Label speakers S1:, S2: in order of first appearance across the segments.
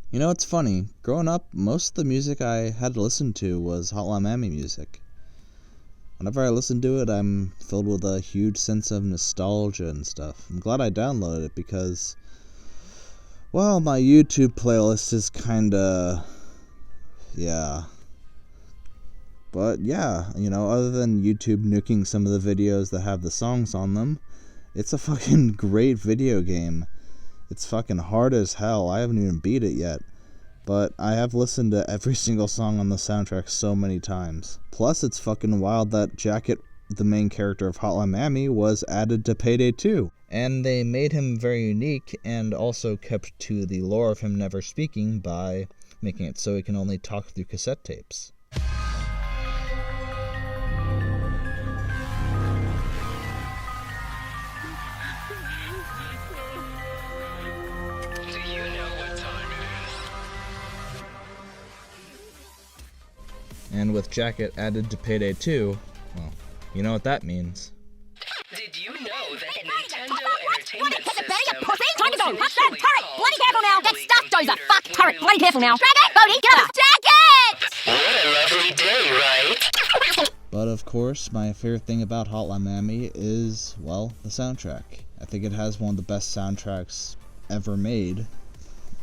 S1: You know, it's funny. Growing up, most of the music I had to listen to was Hotline Miami music. Whenever I listen to it, I'm filled with a huge sense of nostalgia and stuff. I'm glad I downloaded it because, well, my YouTube playlist is kinda, yeah. But yeah, other than YouTube nuking some of the videos that have the songs on them, it's a fucking great video game. It's fucking hard as hell. I haven't even beat it yet. But I have listened to every single song on the soundtrack so many times. Plus, it's fucking wild that Jacket, the main character of Hotline Miami, was added to Payday 2. And they made him very unique and also kept to the lore of him never speaking by making it so he can only talk through cassette tapes. And with Jacket added to Payday 2, well, you know what that means.
S2: Did you know that the Nintendo Entertainment System
S3: Time to go! Turret! Bloody careful now! Get stuck, Dozer! Fuck! Turret! Bloody careful now! Jacket! Bodie! Get up! Jacket!
S2: What a lovely day, right?
S1: But of course, my favorite thing about Hotline Miami is, well, the soundtrack. I think it has one of the best soundtracks ever made.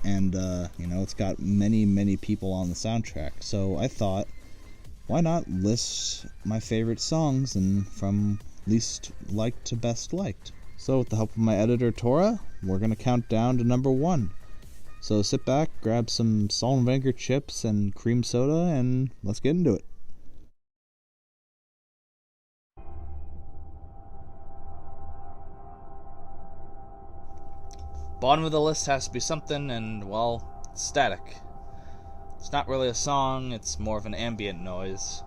S1: And, it's got many, many people on the soundtrack. So I thought, why not list my favorite songs and from least liked to best liked? So with the help of my editor Tora, we're going to count down to number 1. So sit back, grab some salt and vinegar chips and cream soda, and let's get into it. Bottom of the list has to be something, and, well, Static. It's not really a song, it's more of an ambient noise.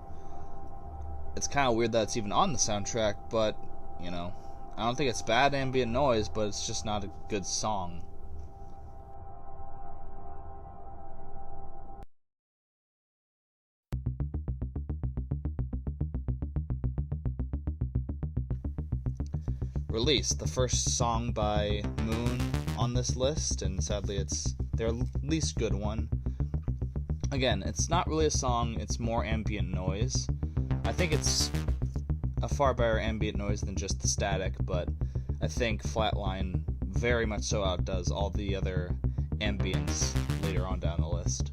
S1: It's kind of weird that it's even on the soundtrack, but, I don't think it's bad ambient noise, but it's just not a good song. Release, the first song by Moon on this list, and sadly it's their least good one. Again, it's not really a song, it's more ambient noise. I think it's a far better ambient noise than just the Static, but I think Flatline very much so outdoes all the other ambience later on down the list.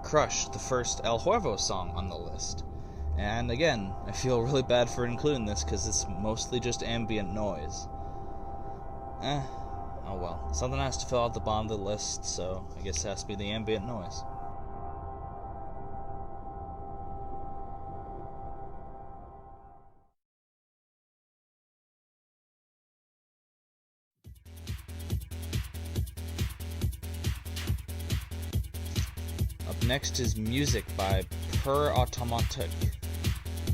S1: Crush, the first El Huervo song on the list. And again, I feel really bad for including this because it's mostly just ambient noise. Oh well. Something has to fill out the bottom of the list, so I guess it has to be the ambient noise. Up next is Music by Per Automatic.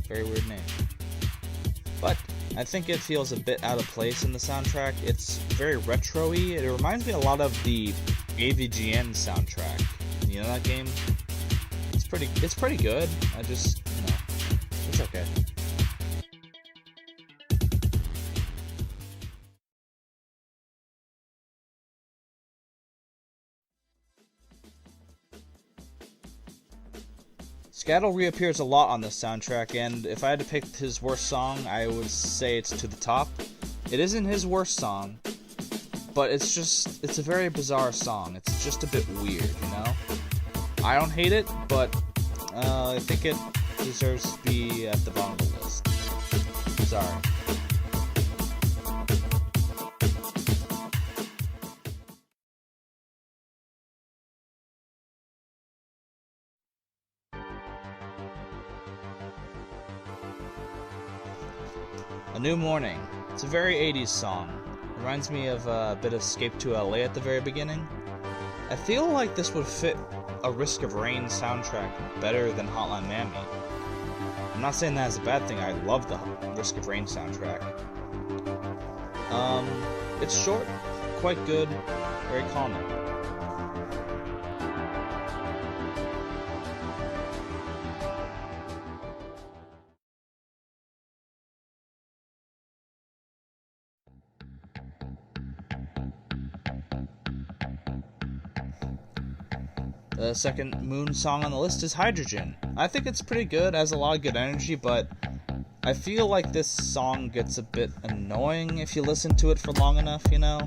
S1: Very weird name. But I think it feels a bit out of place in the soundtrack. It's very retro-y. It reminds me a lot of the AVGN soundtrack. You know that game? It's pretty good. I just, it's okay. Scattle reappears a lot on this soundtrack, and if I had to pick his worst song, I would say it's To the Top. It isn't his worst song, but it's a very bizarre song. It's just a bit weird, I don't hate it, but I think it deserves to be at the bottom of the list. Sorry. A New Morning. It's a very 80s song. Reminds me of a bit of Escape to LA at the very beginning. I feel like this would fit a Risk of Rain soundtrack better than Hotline Miami. I'm not saying that as a bad thing, I love the Risk of Rain soundtrack. It's short, quite good, very calming. The second Moon song on the list is Hydrogen. I think it's pretty good, has a lot of good energy, but I feel like this song gets a bit annoying if you listen to it for long enough, you know?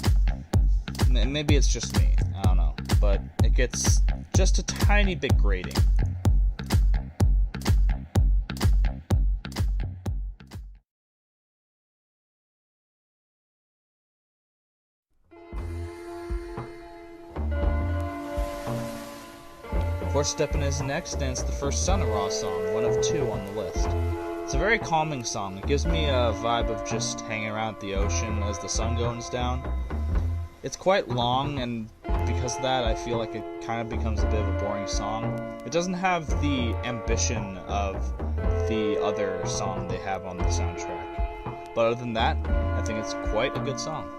S1: Maybe it's just me, I don't know, but it gets just a tiny bit grating. Fourth Steppin' is next, and it's the first Son of Ra song, one of two on the list. It's a very calming song. It gives me a vibe of just hanging around at the ocean as the sun goes down. It's quite long, and because of that, I feel like it kind of becomes a bit of a boring song. It doesn't have the ambition of the other song they have on the soundtrack. But other than that, I think it's quite a good song.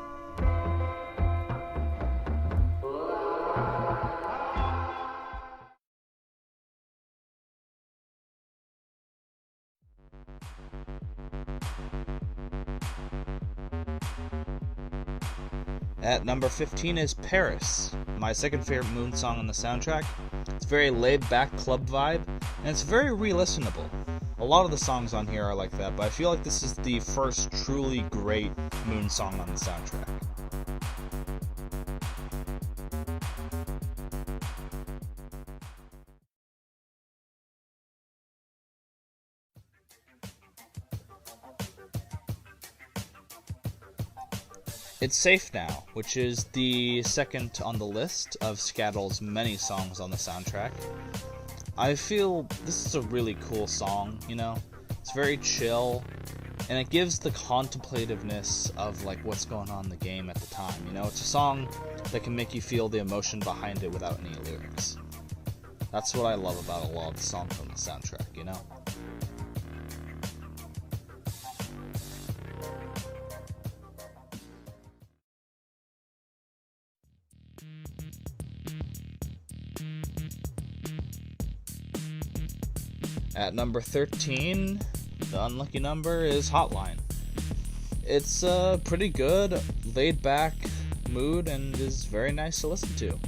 S1: At number 15 is Paris, my second favorite Moon song on the soundtrack. It's a very laid-back club vibe, and it's very re-listenable. A lot of the songs on here are like that, but I feel like this is the first truly great Moon song on the soundtrack. It's Safe Now, which is the second on the list of Scattel's many songs on the soundtrack. I feel this is a really cool song, you know? It's very chill, and it gives the contemplativeness of like what's going on in the game at the time, you know? It's a song that can make you feel the emotion behind it without any lyrics. That's what I love about a lot of the songs on the soundtrack, you know? At number 13, the unlucky number is Hotline. It's a pretty good, laid-back mood and is very nice to listen to.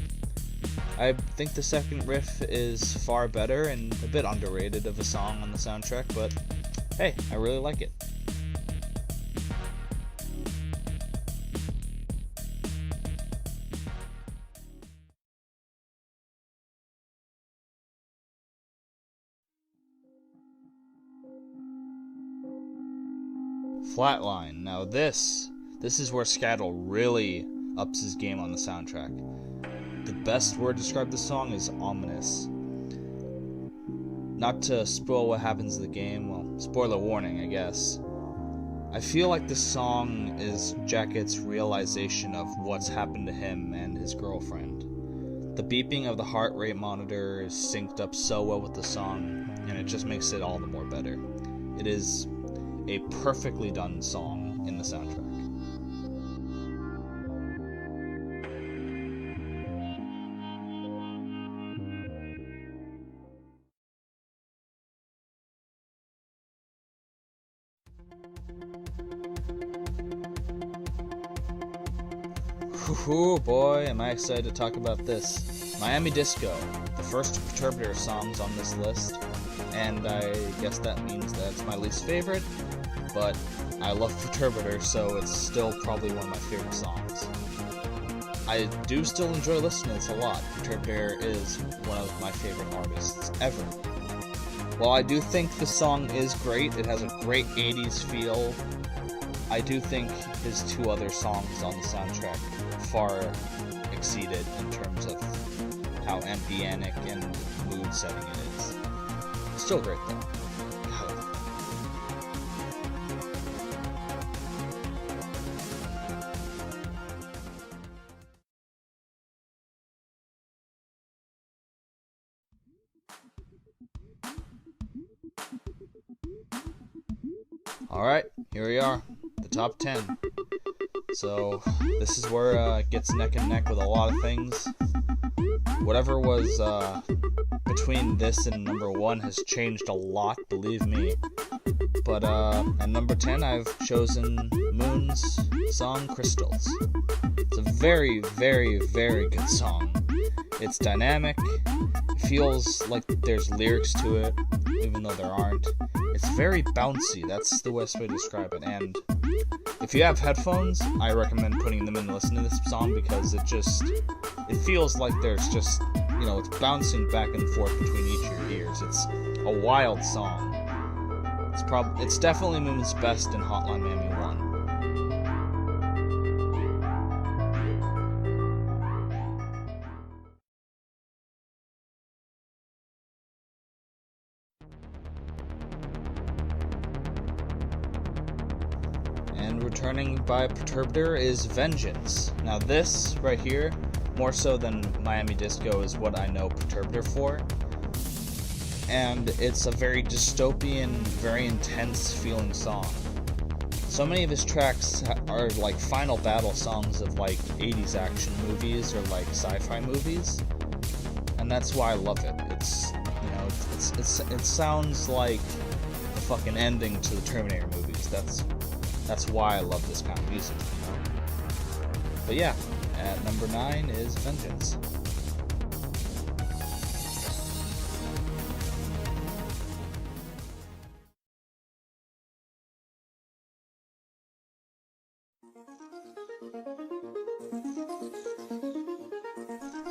S1: I think the second riff is far better and a bit underrated of a song on the soundtrack, but hey, I really like it. Flatline. Now this is where Scattel really ups his game on the soundtrack. The best word to describe this song is ominous. Not to spoil what happens in the game, well, spoiler warning, I guess. I feel like this song is Jacket's realization of what's happened to him and his girlfriend. The beeping of the heart rate monitor is synced up so well with the song, and it just makes it all the more better. It is a perfectly done song in the soundtrack. Ooh boy, am I excited to talk about this. Miami Disco, the first Perturbator songs on this list, and I guess that means that it's my least favorite, but I love Perturbator, so it's still probably one of my favorite songs. I do still enjoy listening to this a lot. Perturbator is one of my favorite artists ever. While I do think the song is great, it has a great 80s feel, I do think his two other songs on the soundtrack far exceeded in terms of how ambienic and mood setting it is. Still great though. Alright, here we are, the top 10. So, this is where it gets neck and neck with a lot of things. Whatever was between this and number 1 has changed a lot, believe me. But at number 10, I've chosen Moon's song, Crystals. It's a very, very, very good song. It's dynamic, feels like there's lyrics to it, even though there aren't. It's very bouncy, that's the best way to describe it, and if you have headphones, I recommend putting them in and listening to this song, because it feels like there's just, it's bouncing back and forth between each of your ears. It's a wild song. It's definitely Moon's best in Hotline Miami 1. And returning by Perturbator is Vengeance. Now this, right here, more so than Miami Disco, is what I know Perturbator for. And it's a very dystopian, very intense feeling song. So many of his tracks are like final battle songs of like 80s action movies or like sci-fi movies. And that's why I love it. It sounds like the fucking ending to the Terminator movies. That's why I love this kind of music, But yeah, at number 9 is Vengeance.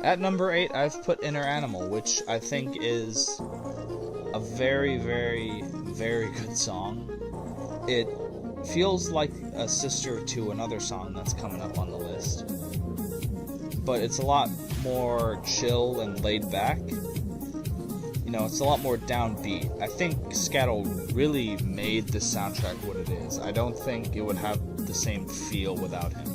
S1: At number 8, I've put Inner Animal, which I think is a very, very, very good song. It feels like a sister to another song that's coming up on the list, but it's a lot more chill and laid back. It's a lot more downbeat. I think Scattle really made the soundtrack what it is. I don't think it would have the same feel without him.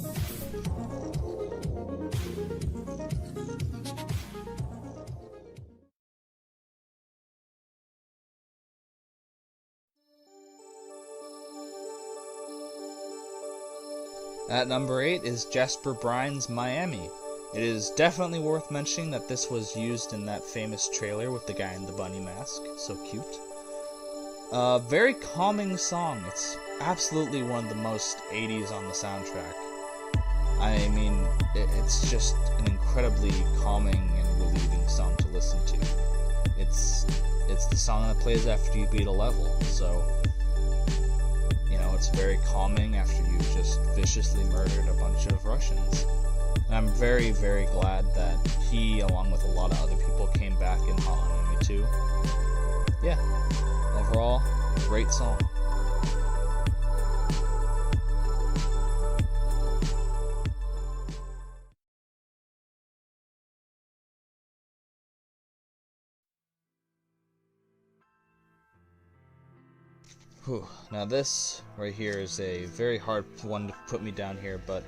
S1: At number 8 is Jasper Bryan's Miami. It is definitely worth mentioning that this was used in that famous trailer with the guy in the bunny mask. So cute. Very calming song. It's absolutely one of the most 80s on the soundtrack. I mean, it's just an incredibly calming and relieving song to listen to. It's the song that plays after you beat a level, so it's very calming after you've just viciously murdered a bunch of Russians. And I'm very, very glad that he, along with a lot of other people, came back in Hotline Miami 2. Yeah, overall, great song. Whew. Now this right here is a very hard one to put me down here, but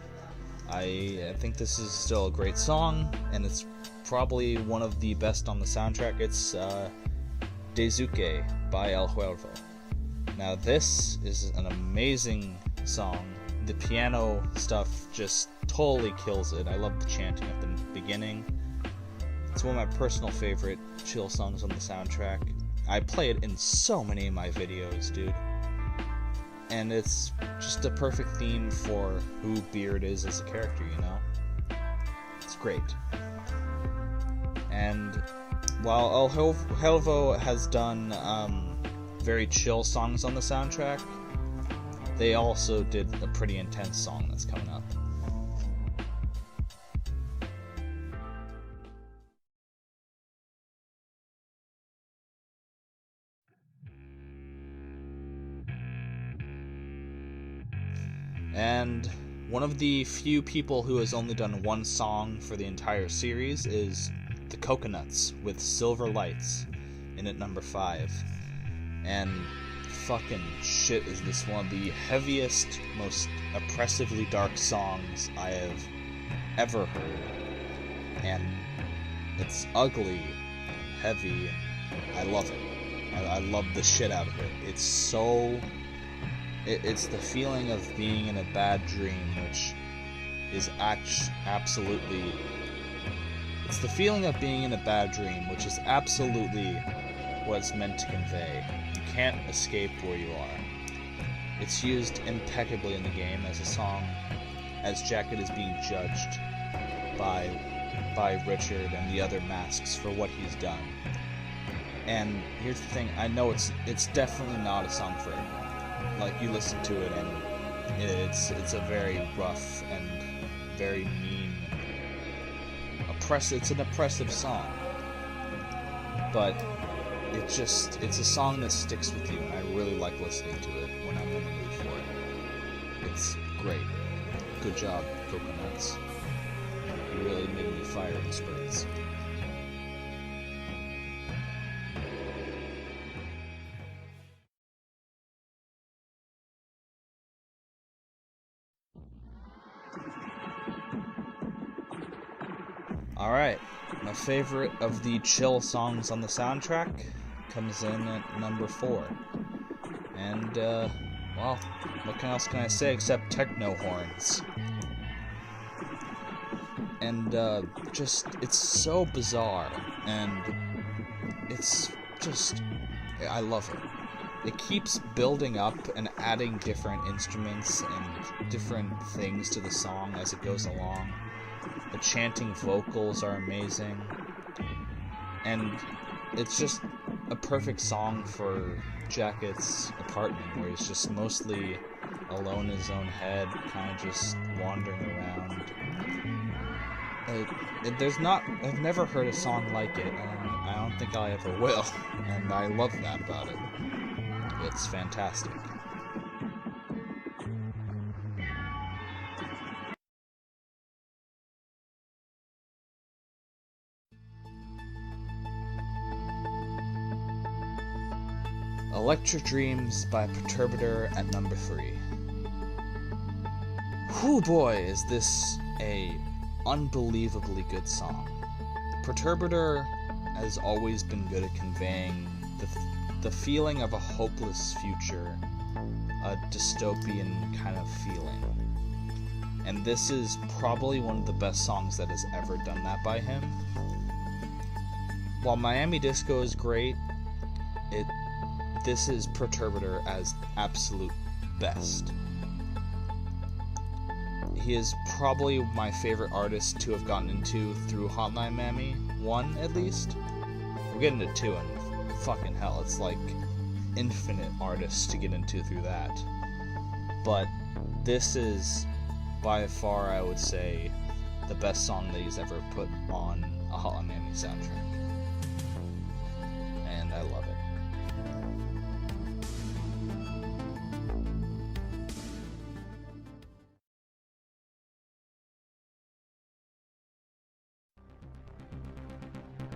S1: I think this is still a great song, and it's probably one of the best on the soundtrack. It's Dezuke by El Huervo. Now this is an amazing song. The piano stuff just totally kills it. I love the chanting at the beginning. It's one of my personal favorite chill songs on the soundtrack. I play it in so many of my videos, dude. And it's just a perfect theme for who Beard is as a character, It's great. And while El Huervo has done very chill songs on the soundtrack, they also did a pretty intense song that's coming up. And one of the few people who has only done one song for the entire series is The Coconuts with Silver Lights, in at number 5. And fucking shit, is this one of the heaviest, most oppressively dark songs I have ever heard. And it's ugly, heavy, and I love it. I love the shit out of it. It's the feeling of being in a bad dream, which is absolutely... It's the feeling of being in a bad dream, which is absolutely what it's meant to convey. You can't escape where you are. It's used impeccably in the game as a song, as Jacket is being judged by by Richard and the other Masks for what he's done. And here's the thing, I know it's definitely not a song for everyone. Like, you listen to it and it's a very rough and very mean, it's an oppressive song. But it's a song that sticks with you, and I really like listening to it when I'm in the mood for it. It's great. Good job, Coconuts. You really made me fire in spurts. Alright, my favorite of the chill songs on the soundtrack comes in at number 4. And, well, what else can I say except techno horns? And, it's so bizarre, and it's just, I love it. It keeps building up and adding different instruments and different things to the song as it goes along. The chanting vocals are amazing, and it's just a perfect song for Jacket's apartment, where he's just mostly alone in his own head, kind of just wandering around. I've never heard a song like it, and I don't think I ever will, and I love that about it. It's fantastic. Electric Dreams by Perturbator at number 3. Whew boy, is this a unbelievably good song. Perturbator has always been good at conveying the feeling of a hopeless future, a dystopian kind of feeling. And this is probably one of the best songs that has ever done that by him. While Miami Disco is great, this is Perturbator as absolute best. He is probably my favorite artist to have gotten into through Hotline Miami 1, at least. We're getting to 2, and fucking hell, it's like infinite artists to get into through that. But this is by far, I would say, the best song that he's ever put on a Hotline Miami soundtrack. And I love it.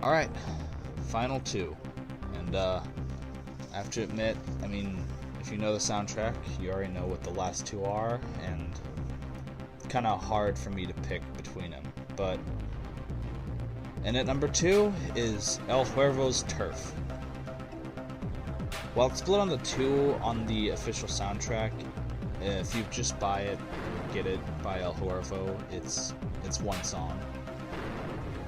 S1: Alright, final 2. And, I have to admit, I mean, if you know the soundtrack, you already know what the last 2 are, and it's kind of hard for me to pick between them. And at number 2 is El Huervo's Turf. While it's split on the 2 on the official soundtrack, if you just buy it, get it by El Huervo, it's one song.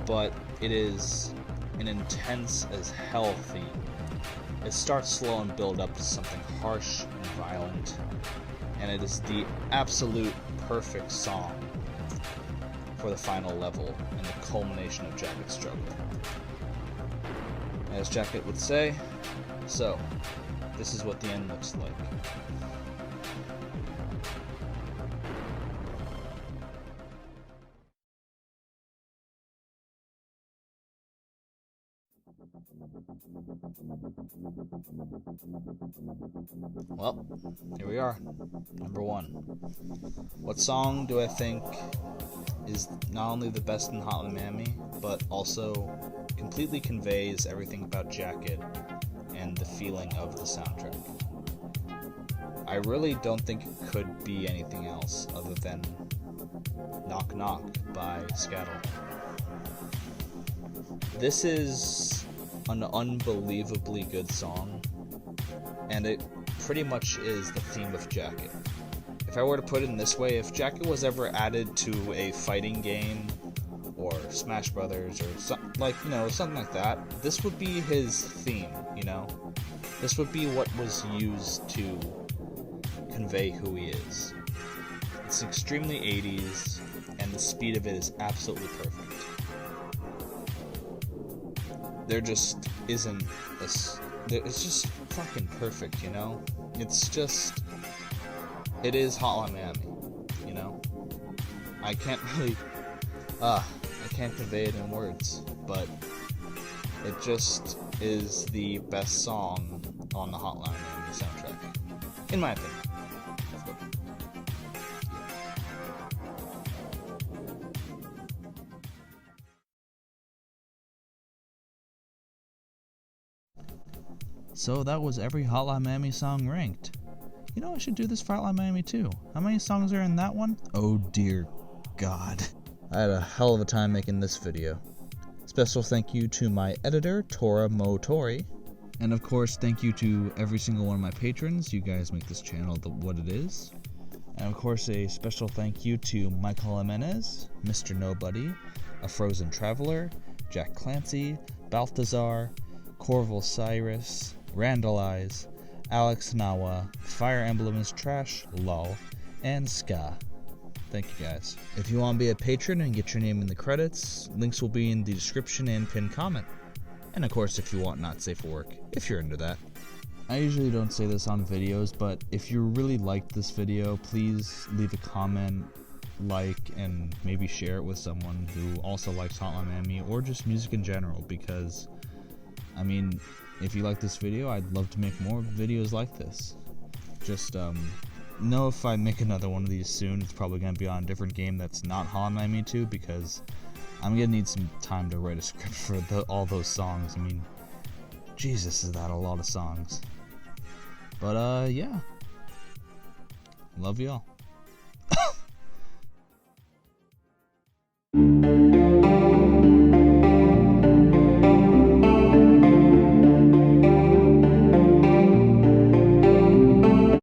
S1: But it is an intense as hell theme. It starts slow and builds up to something harsh and violent, and it is the absolute perfect song for the final level and the culmination of Jacket's struggle. As Jacket would say, so, this is what the end looks like. Well, here we are. Number 1. What song do I think is not only the best in Hotline Miami, but also completely conveys everything about Jacket and the feeling of the soundtrack? I really don't think it could be anything else other than Knock Knock by Scattle. This is an unbelievably good song, and it pretty much is the theme of Jacket. If I were to put it in this way, if Jacket was ever added to a fighting game or Smash Brothers or something like that, this would be his theme, you know? This would be what was used to convey who he is. It's extremely 80s, and the speed of it is absolutely perfect. there just isn't it's just fucking perfect, you know? It is Hotline Miami, you know? I can't really, I can't convey it in words, but it just is the best song on the Hotline Miami soundtrack, in my opinion. So that was every Hotline Miami song ranked. You know, I should do this for Hotline Miami too. How many songs are in that one? Oh dear God. I had a hell of a time making this video. Special thank you to my editor, Tora Motory. And of course, thank you to every single one of my patrons. You guys make this channel what it is. And of course, a special thank you to Michael Jimenez, Mr. Nobody, A Frozen Traveler, Jack Clancy, Balthazar, Corval Cyrus, Randall Eyes, Alex Nawa, Fire Emblem is Trash, LOL, and Ska. Thank you guys. If you want to be a patron and get your name in the credits, links will be in the description and pinned comment. And of course, if you want not safe for work, if you're into that. I usually don't say this on videos, but if you really liked this video, please leave a comment, like, and maybe share it with someone who also likes Hotline Miami or just music in general, because I mean, if you like this video, I'd love to make more videos like this. Just know if I make another one of these soon, it's probably going to be on a different game that's not Hotline Miami 2, because I'm going to need some time to write a script for all those songs. I mean, Jesus, is that a lot of songs. But, yeah. Love y'all.